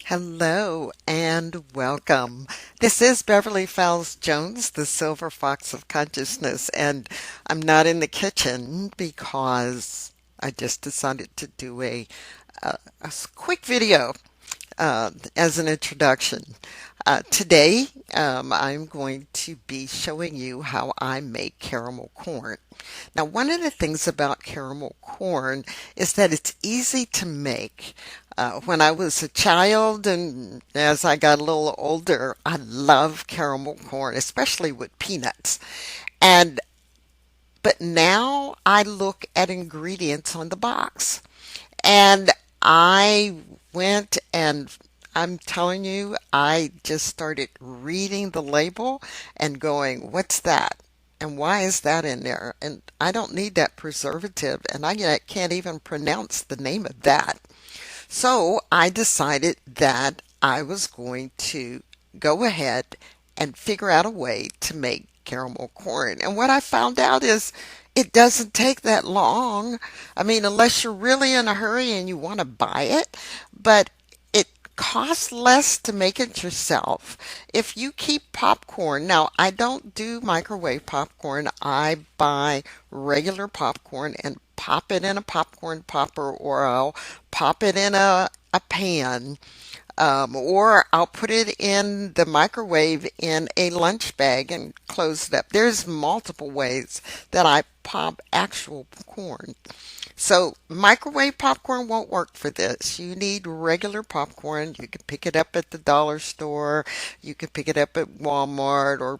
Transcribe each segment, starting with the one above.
Hello and welcome. This is Beverly Fowles Jones, the Silver Fox of Consciousness, and I'm not in the kitchen because I just decided to do a quick video as an introduction. Today, I'm going to be showing you how I make caramel corn. Now, one of the things about caramel corn is that it's easy to make. When I was a child and as I got a little older, I love caramel corn, especially with peanuts. And but now I look at ingredients on the box. And I went and I'm telling you, I just started reading the label and going, what's that? And why is that in there? And I don't need that preservative, and I can't even pronounce the name of that. So I decided that I was going to go ahead and figure out a way to make caramel corn. And what I found out is it doesn't take that long. I mean, unless you're really in a hurry and you want to buy it, but it costs less to make it yourself. If you keep popcorn, now I don't do microwave popcorn. I buy regular popcorn and pop it in a popcorn popper, or I'll pop it in a pan, or I'll put it in the microwave in a lunch bag and close it up. There's multiple ways that I pop actual corn. So microwave popcorn won't work for this. You need regular popcorn. You can pick it up at the dollar store. You can pick it up at Walmart or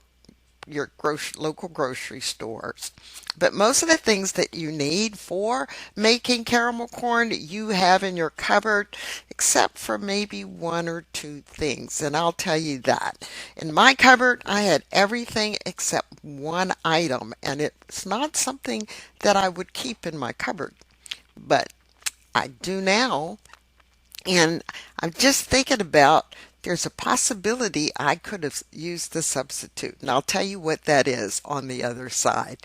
your local grocery stores. But most of the things that you need for making caramel corn you have in your cupboard, except for maybe one or two things. And I'll tell you that. In my cupboard, I had everything except one item, and it's not something that I would keep in my cupboard, but I do now. And I'm just thinking about there's a possibility I could have used the substitute. And I'll tell you what that is on the other side.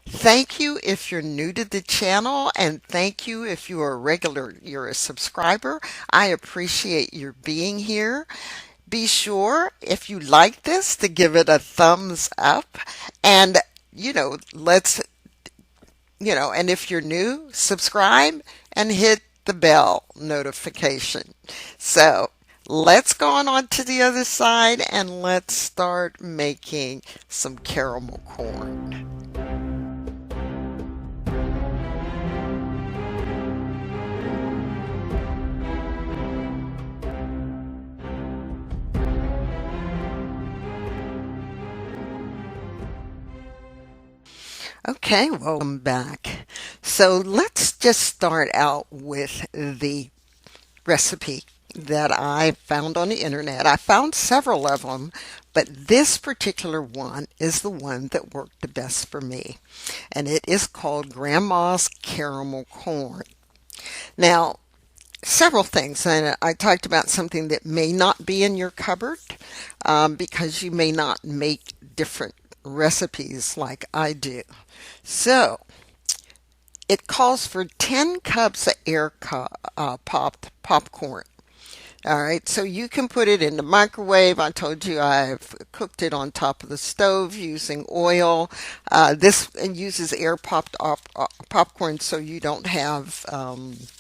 Thank you if you're new to the channel, and thank you if you are you're a subscriber. I appreciate your being here. Be sure if you like this to give it a thumbs up, and let's and if you're new, subscribe and hit the bell notification. So let's go on to the other side and let's start making some caramel corn. Okay, welcome back. So let's just start out with the recipe that I found on the internet. I found several of them, but this particular one is the one that worked the best for me. And it is called Grandma's Caramel Corn. Now, several things. And I talked about something that may not be in your cupboard because you may not make different recipes like I do. So, it calls for 10 cups of popped popcorn. All right, so you can put it in the microwave. I told you I've cooked it on top of the stove using oil. This uses air popped popcorn, so you don't have, the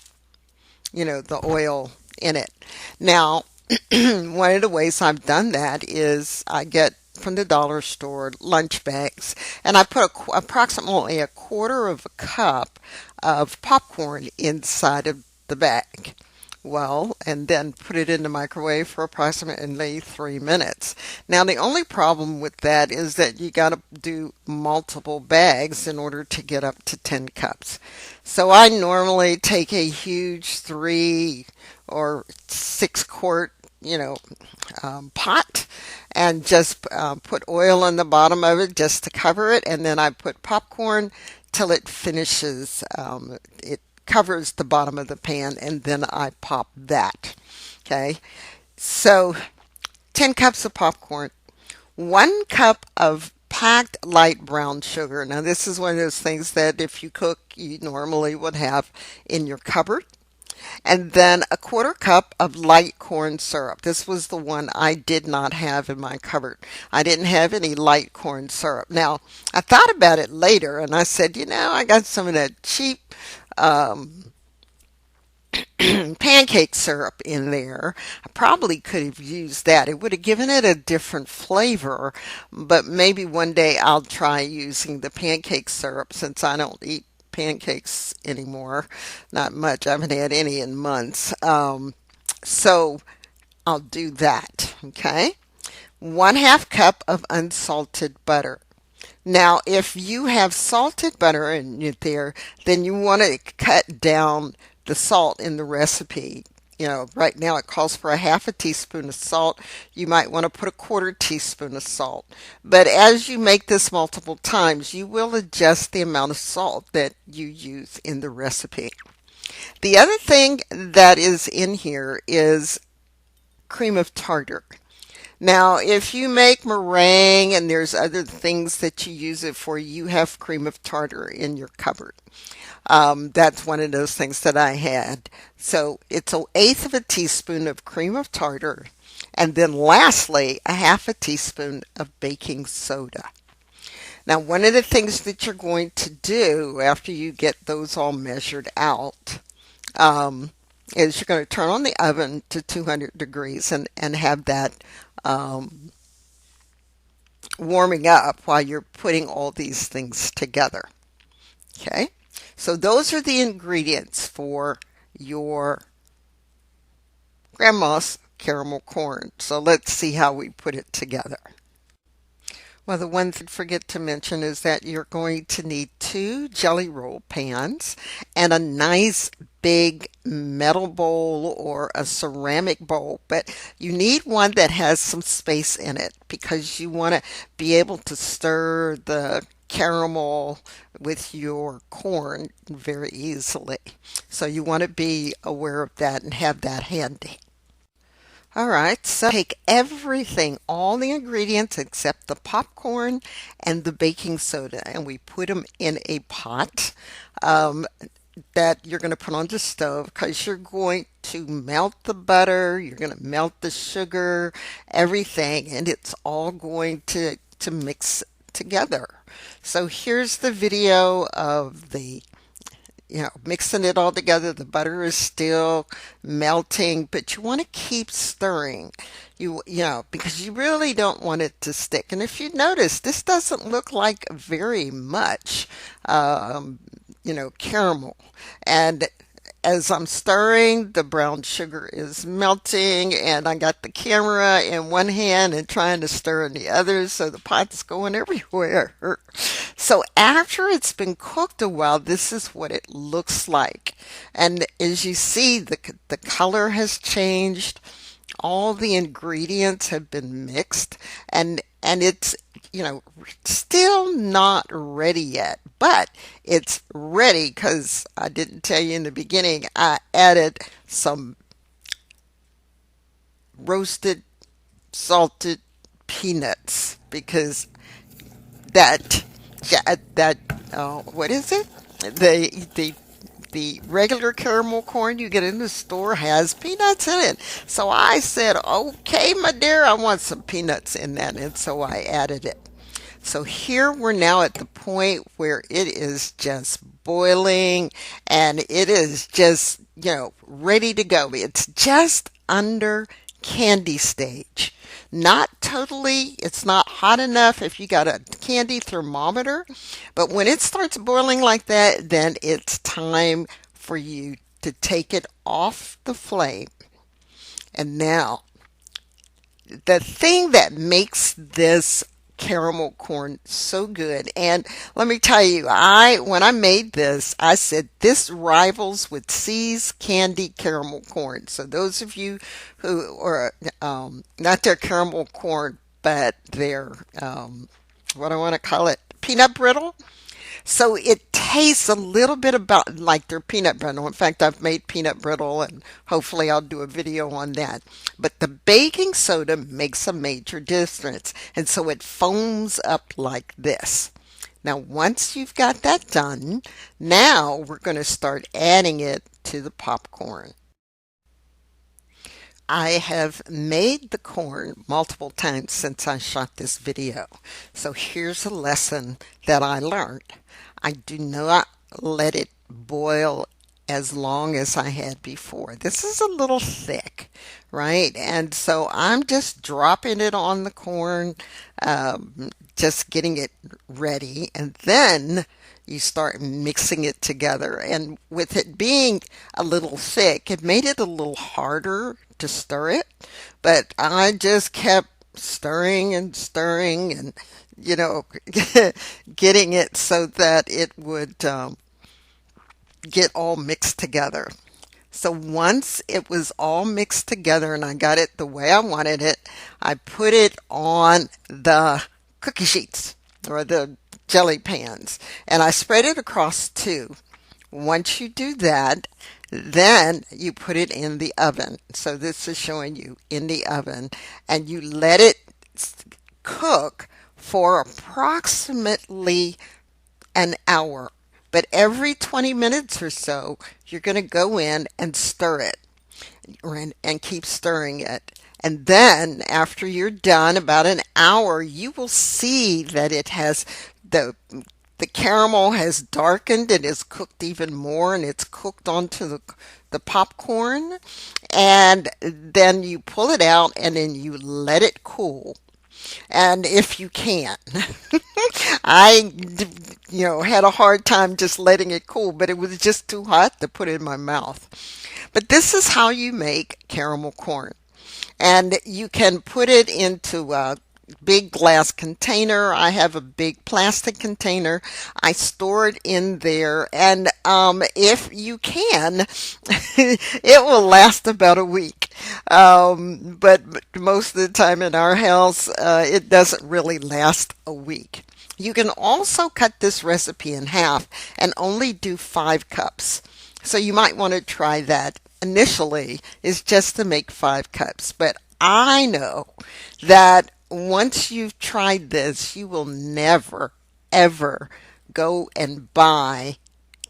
oil in it. Now, one of the ways I've done that is I get from the dollar store lunch bags, and I put approximately a quarter of a cup of popcorn inside of the bag. Well, and then put it in the microwave for approximately 3 minutes. Now, the only problem with that is that you got to do multiple bags in order to get up to 10 cups. So I normally take a huge 3 or 6 quart pot and just put oil on the bottom of it just to cover it, and then I put popcorn till it finishes. It covers the bottom of the pan, and then I pop that. Okay, so 10 cups of popcorn, 1 cup of packed light brown sugar. Now, this is one of those things that if you cook, you normally would have in your cupboard. and then a quarter cup of light corn syrup. This was the one I did not have in my cupboard. I didn't have any light corn syrup. Now, I thought about it later and I said, I got some of that cheap um, pancake syrup in there. I probably could have used that. It would have given it a different flavor, but maybe one day I'll try using the pancake syrup since I don't eat pancakes anymore. Not much. I haven't had any in months. So I'll do that. Okay. 1/2 cup of unsalted butter. Now, if you have salted butter in it there, then you want to cut down the salt in the recipe. Right now it calls for a 1/2 teaspoon of salt. You might want to put a 1/4 teaspoon of salt. But as you make this multiple times, you will adjust the amount of salt that you use in the recipe. The other thing that is in here is cream of tartar. Now, if you make meringue and there's other things that you use it for, you have cream of tartar in your cupboard. That's one of those things that I had. So it's 1/8 of a teaspoon of cream of tartar. And then lastly, a 1/2 teaspoon of baking soda. Now, one of the things that you're going to do after you get those all measured out, is you're going to turn on the oven to 200 degrees and have that um, warming up while you're putting all these things together. Okay, so those are the ingredients for your grandma's caramel corn. So let's see how we put it together. Well, the one thing I forget to mention is that you're going to need 2 jelly roll pans and a nice big metal bowl or a ceramic bowl, but you need one that has some space in it because you want to be able to stir the caramel with your corn very easily. So you want to be aware of that and have that handy. All right, so take everything, all the ingredients except the popcorn and the baking soda, and we put them in a pot um, that you're going to put on the stove because you're going to melt the butter, you're going to melt the sugar, everything, and it's all going to mix together. So here's the video of the mixing it all together. The butter is still melting, but you want to keep stirring. Because you really don't want it to stick. And if you notice, this doesn't look like very much, caramel. And as I'm stirring, the brown sugar is melting, and I got the camera in one hand and trying to stir in the other, so the pot's going everywhere. So after it's been cooked a while, this is what it looks like. And as you see, the color has changed. All the ingredients have been mixed, and it's still not ready yet, but it's ready because I didn't tell you in the beginning. I added some roasted salted peanuts because that that what is it? The regular caramel corn you get in the store has peanuts in it. So I said, okay, my dear, I want some peanuts in that. And so I added it. So here we're now at the point where it is just boiling and it is just, ready to go. It's just under candy stage. Not totally, it's not hot enough if you got a candy thermometer, but when it starts boiling like that, then it's time for you to take it off the flame. And now, the thing that makes this caramel corn so good, and let me tell you, when I made this, I said this rivals with C's candy caramel corn. So those of you who are not their caramel corn, but their what I want to call it, peanut brittle. So it tastes a little bit about like their peanut brittle. In fact, I've made peanut brittle and hopefully I'll do a video on that. But the baking soda makes a major difference. And so it foams up like this. Now, once you've got that done, now we're going to start adding it to the popcorn. I have made the corn multiple times since I shot this video. So here's a lesson that I learned. I do not let it boil as long as I had before. This is a little thick, right? And so I'm just dropping it on the corn, just getting it ready, and then you start mixing it together. And with it being a little thick, it made it a little harder to stir it. But I just kept stirring and stirring and, you know, getting it so that it would get all mixed together. So once it was all mixed together and I got it the way I wanted it, I put it on the cookie sheets or the jelly pans and I spread it across two. Once you do that, then you put it in the oven. So this is showing you in the oven and you let it cook for approximately an hour. But every 20 minutes or so, you're going to go in and stir it and keep stirring it. And then after you're done, about an hour, you will see that it has the caramel has darkened and is cooked even more and it's cooked onto the popcorn. And then you pull it out and then you let it cool. And if you can, I, had a hard time just letting it cool, but it was just too hot to put in my mouth. But this is how you make caramel corn. And you can put it into a big glass container. I have a big plastic container. I store it in there, and if you can, it will last about a week. But most of the time in our house, it doesn't really last a week. You can also cut this recipe in half and only do 5 cups. So you might want to try that initially, is just to make 5 cups. But I know that once you've tried this, you will never, ever go and buy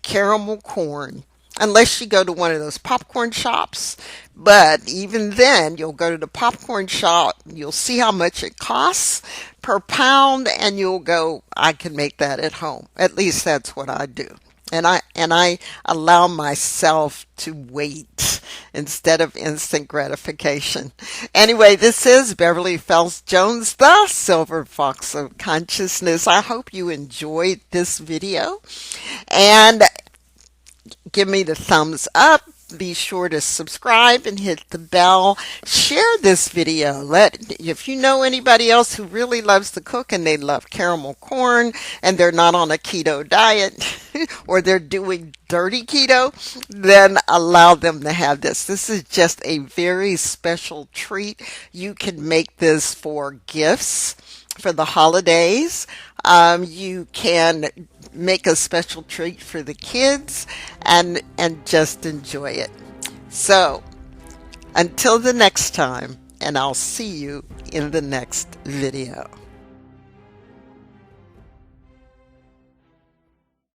caramel corn unless you go to one of those popcorn shops. But even then, you'll go to the popcorn shop, you'll see how much it costs per pound, and you'll go, I can make that at home. At least that's what I do. And I allow myself to wait instead of instant gratification. Anyway, this is Beverly Fells Jones, the Silver Fox of Consciousness. I hope you enjoyed this video and give me the thumbs up. Be sure to subscribe and hit the bell. Share this video. If you know anybody else who really loves to cook and they love caramel corn and they're not on a keto diet or they're doing dirty keto, then allow them to have this. This is just a very special treat. You can make this for gifts for the holidays. You can make a special treat for the kids and just enjoy it. So until the next time, and I'll see you in the next video.